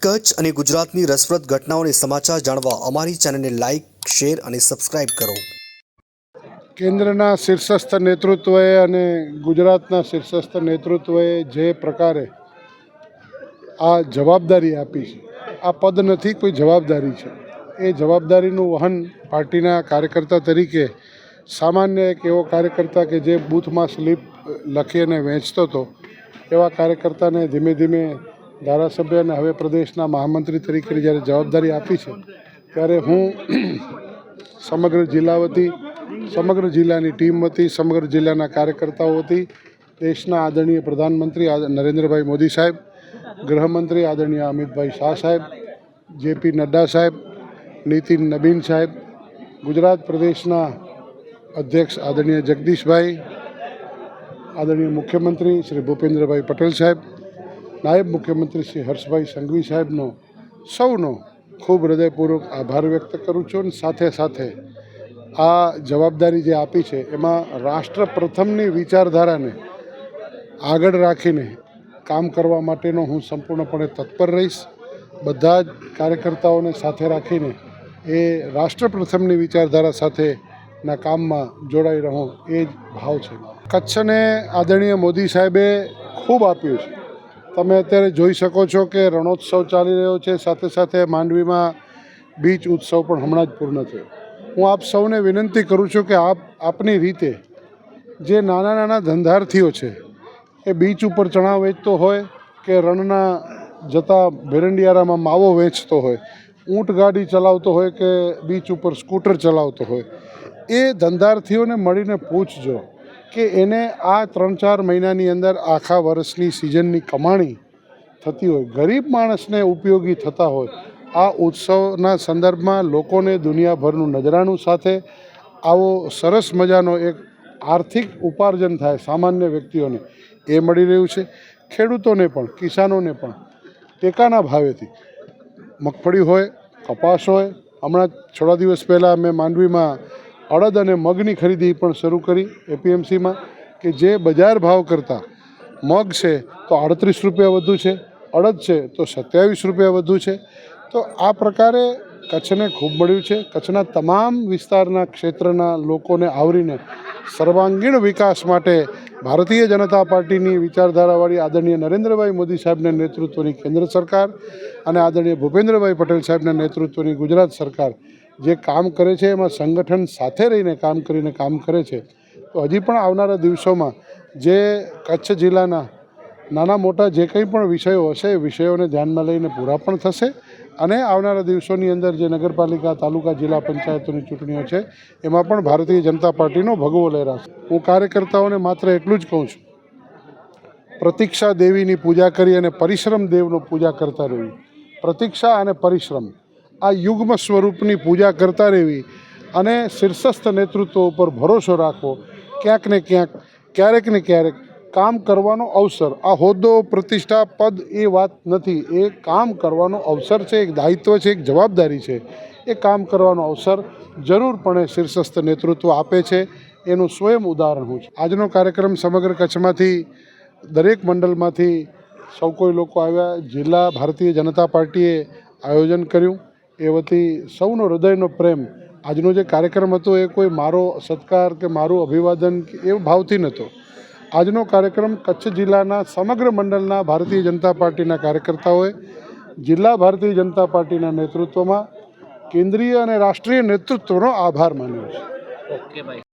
કચ્છ અને ગુજરાતની રસપ્રદ ઘટનાઓને સમાચાર જાણવા અમારી ચેનલને લાઇક, શેર અને સબસ્ક્રાઇબ કરો. કેન્દ્રના શીર્ષસ્થ નેતૃત્વએ અને ગુજરાતના શીર્ષસ્થ નેતૃત્વએ જે પ્રકારે આ જવાબદારી આપી છે, આ પદ નથી, કોઈ જવાબદારી છે. એ જવાબદારીનું વહન પાર્ટીના કાર્યકર્તા તરીકે સામાન્ય એક એવો કાર્યકર્તા કે જે બૂથમાં સ્લીપ લખી અને વેચતો હતો, એવા કાર્યકર્તાને ધીમે ધીમે ધારાસભ્ય અને હવે પ્રદેશના મહામંત્રી તરીકેની જ્યારે જવાબદારી આપી છે, ત્યારે હું સમગ્ર જિલ્લા વતી, સમગ્ર જિલ્લાની ટીમ વતી, સમગ્ર જિલ્લાના કાર્યકર્તાઓ વતી દેશના આદરણીય પ્રધાનમંત્રી નરેન્દ્રભાઈ મોદી સાહેબ, ગૃહમંત્રી આદરણીય અમિતભાઈ શાહ સાહેબ, જેપી નડ્ડા સાહેબ, નીતિન નબીન સાહેબ, ગુજરાત પ્રદેશના અધ્યક્ષ આદરણીય જગદીશભાઈ, આદરણીય મુખ્યમંત્રી શ્રી ભૂપેન્દ્રભાઈ પટેલ સાહેબ, નાયબ મુખ્યમંત્રી શ્રી હર્ષભાઈ સંઘવી સાહેબનો સૌનો ખૂબ હૃદયપૂર્વક આભાર વ્યક્ત કરું છું. અને સાથે સાથે આ જવાબદારી જે આપી છે એમાં રાષ્ટ્ર પ્રથમની વિચારધારાને આગળ રાખીને કામ કરવા માટેનો હું સંપૂર્ણપણે તત્પર રહીશ. બધા જ કાર્યકર્તાઓને સાથે રાખીને એ રાષ્ટ્ર પ્રથમની વિચારધારા સાથેના કામમાં જોડાઈ રહું, એ જ ભાવ છે. કચ્છને આદરણીય મોદી સાહેબે ખૂબ આપ્યું છે. તમે અત્યારે જોઈ શકો છો કે રણોત્સવ ચાલી રહ્યો છે, સાથે સાથે માંડવીમાં બીચ ઉત્સવ પણ હમણાં જ પૂર્ણ થયો. હું આપ સૌને વિનંતી કરું છું કે આપની રીતે જે નાના નાના ધંધાર્થીઓ છે, એ બીચ ઉપર ચણા વેચતો હોય કે રણના જતા ભેરંડિયારામાં માવો વેચતો હોય, ઊંટ ગાડી ચલાવતો હોય કે બીચ ઉપર સ્કૂટર ચલાવતો હોય, એ ધંધાર્થીઓને મળીને પૂછજો કે એને આ 3-4 મહિનાની અંદર આખા વર્ષની સિઝનની કમાણી થતી હોય, ગરીબ માણસને ઉપયોગી થતા હોય, આ ઉત્સવના સંદર્ભમાં લોકોને દુનિયાભરનું નજરાણું સાથે આવો સરસ મજાનો એક આર્થિક ઉપાર્જન થાય સામાન્ય વ્યક્તિઓને, એ મળી રહ્યું છે. ખેડૂતોને પણ, કિસાનોને પણ ટેકાના ભાવેથી મગફળી હોય, કપાસ હોય, હમણાં થોડા દિવસ પહેલાં મેં માંડવીમાં અડદ અને મગની ખરીદી પણ શરૂ કરી એપીએમસીમાં, કે જે બજાર ભાવ કરતાં મગ છે તો 38 રૂપિયા વધુ છે, અડદ છે તો 27 રૂપિયા વધુ છે. તો આ પ્રકારે કચ્છને ખૂબ મળ્યું છે. કચ્છના તમામ વિસ્તારના ક્ષેત્રના લોકોને આવરીને સર્વાંગીણ વિકાસ માટે ભારતીય જનતા પાર્ટીની વિચારધારાવાળી આદરણીય નરેન્દ્રભાઈ મોદી સાહેબના નેતૃત્વની કેન્દ્ર સરકાર અને આદરણીય ભૂપેન્દ્રભાઈ પટેલ સાહેબના નેતૃત્વની ગુજરાત સરકાર જે કામ કરે છે, એમાં સંગઠન સાથે રહીને કામ કરીને કામ કરે છે. તો હજી પણ આવનારા દિવસોમાં જે કચ્છ જિલ્લાના નાના મોટા જે કંઈ પણ વિષયો હશે, એ વિષયોને ધ્યાનમાં લઈને પૂરા પણ થશે. અને આવનારા દિવસોની અંદર જે નગરપાલિકા, તાલુકા, જિલ્લા પંચાયતોની ચૂંટણીઓ છે, એમાં પણ ભારતીય જનતા પાર્ટીનો ભગવો લહેરાશે. હું કાર્યકર્તાઓને માત્ર એટલું જ કહું છું, પ્રતીક્ષા દેવીની પૂજા કરી અને પરિશ્રમ દેવનો પૂજા કરતા રહેવી. પ્રતીક્ષા અને પરિશ્રમ, આ યુગ્મ સ્વરૂપની પૂજા કરતા રહેવી અને શીર્ષસ્થ નેતૃત્વ ઉપર ભરોસો રાખવો. ક્યાંક ને ક્યાંક, ક્યારેક ને ક્યારેક કામ કરવાનો અવસર, આ હોદ્દો, પ્રતિષ્ઠા, પદ એ વાત નથી, એ કામ કરવાનો અવસર છે, એક દાયિત્વ છે, એક જવાબદારી છે. એ કામ કરવાનો અવસર જરૂરપણે શીર્ષસ્થ નેતૃત્વ આપે છે. એનું સ્વયં ઉદાહરણ હું છું. આજનો કાર્યક્રમ સમગ્ર કચ્છમાંથી, દરેક મંડળમાંથી સૌ કોઈ લોકો આવ્યા. જિલ્લા ભારતીય જનતા પાર્ટીએ આયોજન કર્યું, એ વતી સૌનો હૃદયનો પ્રેમ. આજનો જે કાર્યક્રમ હતો એ કોઈ મારો સત્કાર કે મારું અભિવાદન કે એ ભાવથી નહોતો. આજનો કાર્યક્રમ કચ્છ જિલ્લાના સમગ્ર મંડળના ભારતીય જનતા પાર્ટીના કાર્યકર્તાઓએ જિલ્લા ભારતીય જનતા પાર્ટીના નેતૃત્વમાં કેન્દ્રીય અને રાષ્ટ્રીય નેતૃત્વનો આભાર માન્યો છે. ઓકે ભાઈ.